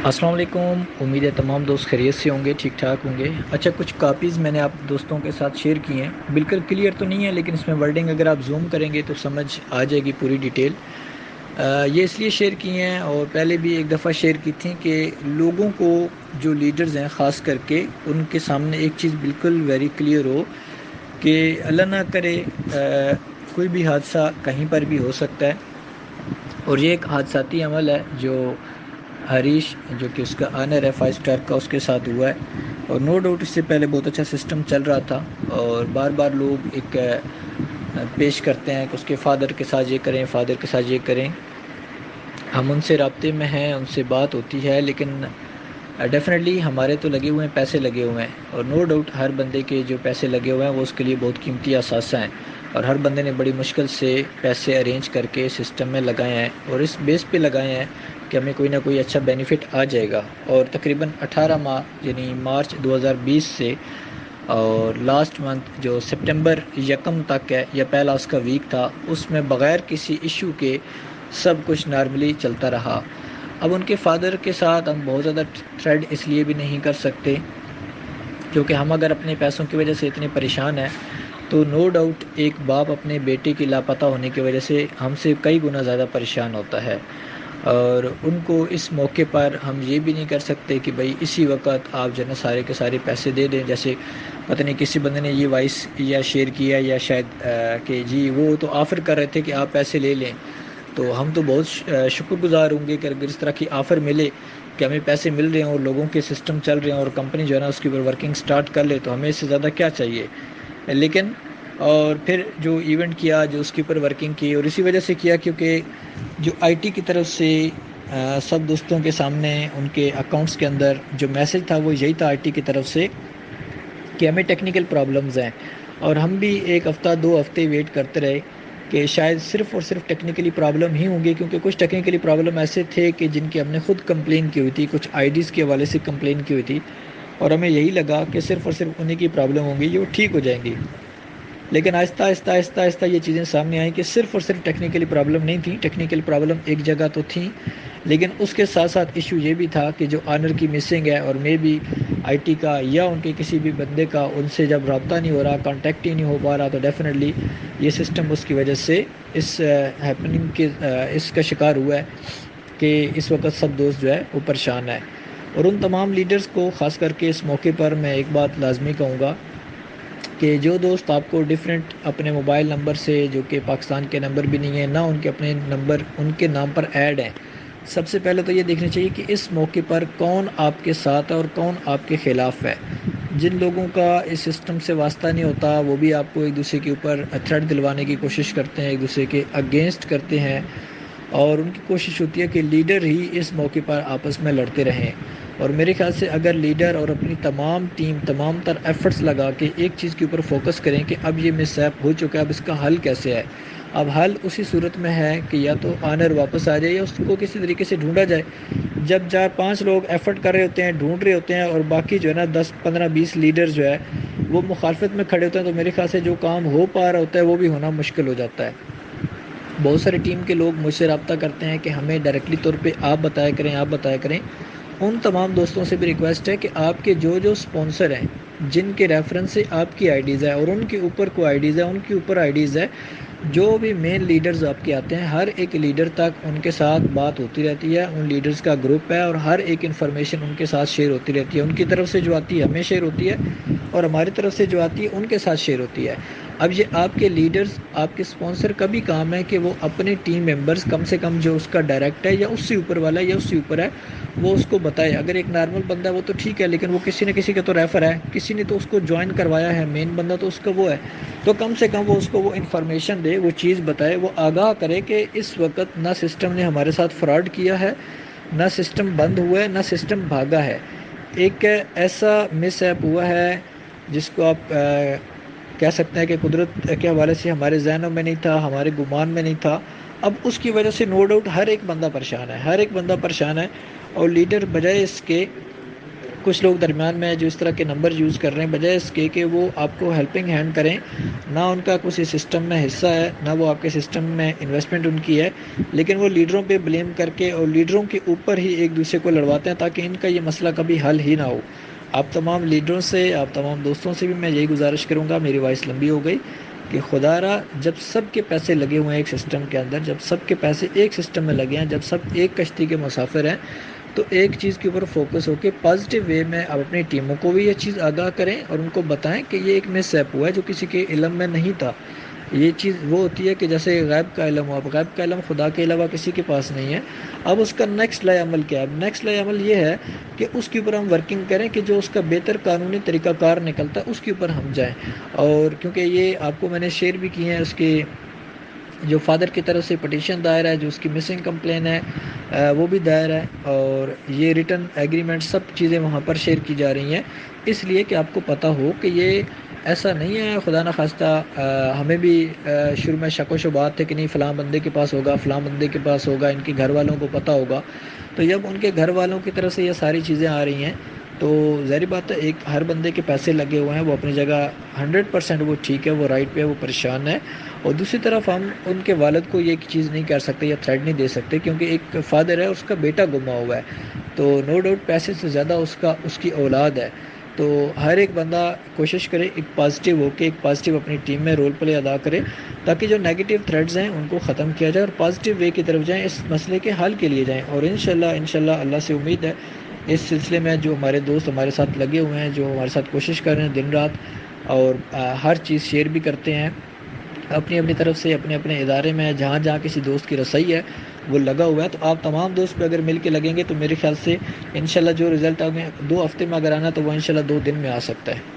السلام علیکم، امید ہے تمام دوست خیریت سے ہوں گے، ٹھیک ٹھاک ہوں گے۔ اچھا، کچھ کاپیز میں نے آپ دوستوں کے ساتھ شیئر کی ہیں، بالکل کلیئر تو نہیں ہے لیکن اس میں ورڈنگ اگر آپ زوم کریں گے تو سمجھ آ جائے گی پوری ڈیٹیل۔ یہ اس لیے شیئر کی ہیں اور پہلے بھی ایک دفعہ شیئر کی تھیں کہ لوگوں کو، جو لیڈرز ہیں خاص کر کے، ان کے سامنے ایک چیز بالکل ویری کلیئر ہو کہ اللہ نہ کرے کوئی بھی حادثہ کہیں پر بھی ہو سکتا ہے، اور یہ ایک حادثاتی عمل ہے جو ہریش جو کہ اس کا آنر ہے 5 اسٹار کا، اس کے ساتھ ہوا ہے۔ اور نو ڈاؤٹ اس سے پہلے بہت اچھا سسٹم چل رہا تھا، اور بار بار لوگ ایک پیش کرتے ہیں کہ اس کے فادر کے ساتھ یہ کریں، فادر کے ساتھ یہ کریں۔ ہم ان سے رابطے میں ہیں، ان سے بات ہوتی ہے، لیکن ڈیفینیٹلی ہمارے تو لگے ہوئے ہیں، پیسے لگے ہوئے ہیں، اور نو ڈاؤٹ ہر بندے کے جو پیسے لگے ہوئے ہیں وہ اس کے لیے بہت قیمتی اثاثہ ہیں، اور ہر بندے نے بڑی مشکل سے پیسے ارینج کر کے سسٹم میں لگائے ہیں، اور اس بیس پہ لگائے ہیں کہ ہمیں کوئی نہ کوئی اچھا بینیفٹ آ جائے گا۔ اور تقریباً 18 ماہ یعنی مارچ 2020 سے اور لاسٹ منتھ جو سپٹمبر یکم تک ہے یا پہلا اس کا ویک تھا، اس میں بغیر کسی ایشو کے سب کچھ نارملی چلتا رہا۔ اب ان کے فادر کے ساتھ ہم بہت زیادہ تھریڈ اس لیے بھی نہیں کر سکتے کیونکہ ہم اگر اپنے پیسوں کی وجہ سے اتنے پریشان ہیں تو نو ڈاؤٹ ایک باپ اپنے بیٹے کی لاپتہ ہونے کی وجہ سے ہم سے کئی گنا زیادہ پریشان ہوتا ہے، اور ان کو اس موقع پر ہم یہ بھی نہیں کر سکتے کہ بھائی اسی وقت آپ جو ہے نا سارے کے سارے پیسے دے دیں۔ جیسے پتہ نہیں کسی بندے نے یہ وائس یا شیئر کیا یا شاید کہ جی وہ تو آفر کر رہے تھے کہ آپ پیسے لے لیں، تو ہم تو بہت شکر گزار ہوں گے کہ اگر اس طرح کی آفر ملے کہ ہمیں پیسے مل رہے ہیں اور لوگوں کے سسٹم چل رہے ہیں اور کمپنی جو ہے نا اس کے اوپر ورکنگ سٹارٹ کر لے، تو ہمیں اس سے زیادہ کیا چاہیے۔ لیکن اور پھر جو ایونٹ کیا، جو اس کے اوپر ورکنگ کی، اور اسی وجہ سے کیا کیونکہ جو آئی ٹی کی طرف سے سب دوستوں کے سامنے ان کے اکاؤنٹس کے اندر جو میسج تھا وہ یہی تھا آئی ٹی کی طرف سے کہ ہمیں ٹیکنیکل پرابلمز ہیں، اور ہم بھی ایک ہفتہ 2 ہفتے ویٹ کرتے رہے کہ شاید صرف اور صرف ٹیکنیکلی پرابلم ہی ہوں گے، کیونکہ کچھ ٹیکنیکلی پرابلم ایسے تھے کہ جن کی ہم نے خود کمپلین کی ہوئی تھی، کچھ آئی ڈیز کے حوالے سے کمپلین کی ہوئی تھی، اور ہمیں یہی لگا کہ صرف اور صرف انہیں کی پرابلم ہوں گی، یہ وہ ٹھیک ہو جائیں گی۔ لیکن آہستہ آہستہ آہستہ آہستہ یہ چیزیں سامنے آئیں کہ صرف اور صرف ٹیکنیکلی پرابلم نہیں تھیں، ٹیکنیکل پرابلم ایک جگہ تو تھیں، لیکن اس کے ساتھ ساتھ ایشو یہ بھی تھا کہ جو آنر کی مسنگ ہے، اور میں بھی آئی ٹی کا یا ان کے کسی بھی بندے کا ان سے جب رابطہ نہیں ہو رہا، کانٹیکٹ ہی نہیں ہو پا رہا، تو ڈیفینیٹلی یہ سسٹم اس کی وجہ سے اس ہیپننگ کے اس کا شکار ہوا ہے کہ اس وقت سب دوست جو ہے وہ پریشان ہے۔ اور ان تمام لیڈرز کو خاص کر کے اس موقع پر میں ایک بات لازمی کہوں گا کہ جو دوست آپ کو ڈیفرنٹ اپنے موبائل نمبر سے، جو کہ پاکستان کے نمبر بھی نہیں ہیں، نہ ان کے اپنے نمبر ان کے نام پر ایڈ ہیں، سب سے پہلے تو یہ دیکھنا چاہیے کہ اس موقع پر کون آپ کے ساتھ ہے اور کون آپ کے خلاف ہے۔ جن لوگوں کا اس سسٹم سے واسطہ نہیں ہوتا وہ بھی آپ کو ایک دوسرے کے اوپر تھریٹ دلوانے کی کوشش کرتے ہیں، ایک دوسرے کے اگینسٹ کرتے ہیں، اور ان کی کوشش ہوتی ہے کہ لیڈر ہی اس موقع پر آپس میں لڑتے رہیں۔ اور میرے خیال سے اگر لیڈر اور اپنی تمام ٹیم تمام تر ایفرٹس لگا کے ایک چیز کے اوپر فوکس کریں کہ اب یہ مس ایپ ہو چکا ہے، اب اس کا حل کیسے ہے، اب حل اسی صورت میں ہے کہ یا تو آنر واپس آ جائے یا اس کو کسی طریقے سے ڈھونڈا جائے۔ جب 4-5 لوگ ایفرٹ کر رہے ہوتے ہیں، ڈھونڈ رہے ہوتے ہیں، اور باقی جو ہے نا 10-15-20 لیڈر جو ہے وہ مخالفت میں کھڑے ہوتے ہیں، تو میرے خیال سے جو کام ہو پا رہا ہوتا ہے وہ بھی ہونا مشکل ہو جاتا ہے۔ بہت سارے ٹیم کے لوگ مجھ سے رابطہ کرتے ہیں کہ ہمیں ڈائریکٹلی طور پہ آپ بتایا کریں، آپ بتایا کریں۔ ان تمام دوستوں سے بھی ریکویسٹ ہے کہ آپ کے جو سپانسر ہیں، جن کے ریفرنس سے آپ کی آئی ڈیز ہے اور ان کے اوپر کوئی آئی ڈیز ہے، ان کے اوپر آئی ڈیز ہے، جو بھی مین لیڈرز آپ کے آتے ہیں، ہر ایک لیڈر تک ان کے ساتھ بات ہوتی رہتی ہے، ان لیڈرز کا گروپ ہے، اور ہر ایک انفارمیشن ان کے ساتھ شیئر ہوتی رہتی ہے، ان کی طرف سے جو آتی ہے ہمیں شیئر ہوتی ہے، اور ہماری طرف سے جو آتی ہے ان کے ساتھ شیئر ہوتی ہے۔ اب یہ آپ کے لیڈرز، آپ کے سپانسر کا بھی کام ہے کہ وہ اپنے ٹیم ممبرز، کم سے کم جو اس کا ڈائریکٹ ہے یا اس سے اوپر والا ہے یا اس سے اوپر ہے، وہ اس کو بتائے۔ اگر ایک نارمل بندہ ہے وہ تو ٹھیک ہے، لیکن وہ کسی نہ کسی کا تو ریفر ہے، کسی نے تو اس کو جوائن کروایا ہے، مین بندہ تو اس کا وہ ہے، تو کم سے کم وہ اس کو وہ انفارمیشن دے، وہ چیز بتائے، وہ آگاہ کرے کہ اس وقت نہ سسٹم نے ہمارے ساتھ فراڈ کیا ہے، نہ سسٹم بند ہوا ہے، نہ سسٹم بھاگا ہے۔ ایک ایسا مس ایپ ہوا ہے جس کو آپ کہہ سکتے ہیں کہ قدرت کے حوالے سے ہمارے ذہنوں میں نہیں تھا، ہمارے گمان میں نہیں تھا، اب اس کی وجہ سے نو ڈاؤٹ ہر ایک بندہ پریشان ہے، ہر ایک بندہ پریشان ہے، اور لیڈر بجائے اس کے کچھ لوگ درمیان میں جو اس طرح کے نمبر یوز کر رہے ہیں، بجائے اس کے کہ وہ آپ کو ہیلپنگ ہینڈ کریں، نہ ان کا کسی سسٹم میں حصہ ہے، نہ وہ آپ کے سسٹم میں انویسٹمنٹ ان کی ہے، لیکن وہ لیڈروں پہ بلیم کر کے اور لیڈروں کے اوپر ہی ایک دوسرے کو لڑواتے ہیں تاکہ ان کا یہ مسئلہ کبھی حل ہی نہ ہو۔ آپ تمام لیڈروں سے، آپ تمام دوستوں سے بھی میں یہی گزارش کروں گا، میری وائس لمبی ہو گئی، کہ خدا را جب سب کے پیسے لگے ہوئے ہیں ایک سسٹم کے اندر، جب سب کے پیسے ایک سسٹم میں لگے ہیں، جب سب ایک کشتی کے مسافر ہیں، تو ایک چیز کے اوپر فوکس ہو کے پازیٹیو وے میں آپ اپنی ٹیموں کو بھی یہ چیز آگاہ کریں اور ان کو بتائیں کہ یہ ایک مس ایپ ہوا ہے جو کسی کے علم میں نہیں تھا۔ یہ چیز وہ ہوتی ہے کہ جیسے غیب کا علم ہو، اب غیب کا علم خدا کے علاوہ کسی کے پاس نہیں ہے۔ اب اس کا نیکسٹ لائے عمل کیا ہے؟ نیکسٹ لائے عمل یہ ہے کہ اس کے اوپر ہم ورکنگ کریں کہ جو اس کا بہتر قانونی طریقہ کار نکلتا ہے اس کے اوپر ہم جائیں۔ اور کیونکہ یہ آپ کو میں نے شیئر بھی کی ہیں، اس کے جو فادر کی طرف سے پٹیشن دائر ہے، جو اس کی مسنگ کمپلین ہے وہ بھی دائر ہے، اور یہ ریٹن ایگریمنٹ سب چیزیں وہاں پر شیئر کی جا رہی ہیں، اس لیے کہ آپ کو پتہ ہو کہ یہ ایسا نہیں ہے خدا نخواستہ ہمیں بھی شروع میں شک و شبہات تھے کہ نہیں فلاں بندے کے پاس ہوگا، فلاں بندے کے پاس ہوگا، ان کے گھر والوں کو پتہ ہوگا، تو جب ان کے گھر والوں کی طرف سے یہ ساری چیزیں آ رہی ہیں تو ظاہری بات ہے ایک ہر بندے کے پیسے لگے ہوئے ہیں، وہ اپنی جگہ 100% وہ ٹھیک ہے، وہ رائٹ پہ ہے، وہ پریشان ہے، اور دوسری طرف ہم ان کے والد کو یہ چیز نہیں کر سکتے یا تھریٹ نہیں دے سکتے کیونکہ ایک فادر ہے، اس کا بیٹا گما ہوا ہے، تو نو ڈاؤٹ پیسے سے زیادہ اس کی اولاد ہے۔ تو ہر ایک بندہ کوشش کرے ایک پازیٹیو ہو کے، ایک پازیٹیو اپنی ٹیم میں رول پلے ادا کرے تاکہ جو نیگیٹو تھریڈز ہیں ان کو ختم کیا جائے اور پازیٹیو وے کی طرف جائیں، اس مسئلے کے حل کے لیے جائیں، اور انشاءاللہ اللہ سے امید ہے اس سلسلے میں جو ہمارے دوست ہمارے ساتھ لگے ہوئے ہیں، جو ہمارے ساتھ کوشش کر رہے ہیں دن رات، اور ہر چیز شیئر بھی کرتے ہیں اپنی اپنی طرف سے، اپنے اپنے ادارے میں جہاں جہاں کسی دوست کی رسائی ہے وہ لگا ہوا ہے، تو آپ تمام دوست پہ اگر مل کے لگیں گے تو میرے خیال سے انشاءاللہ جو رزلٹ ہمیں 2 ہفتے میں اگر آنا تو وہ انشاءاللہ 2 دن میں آ سکتا ہے۔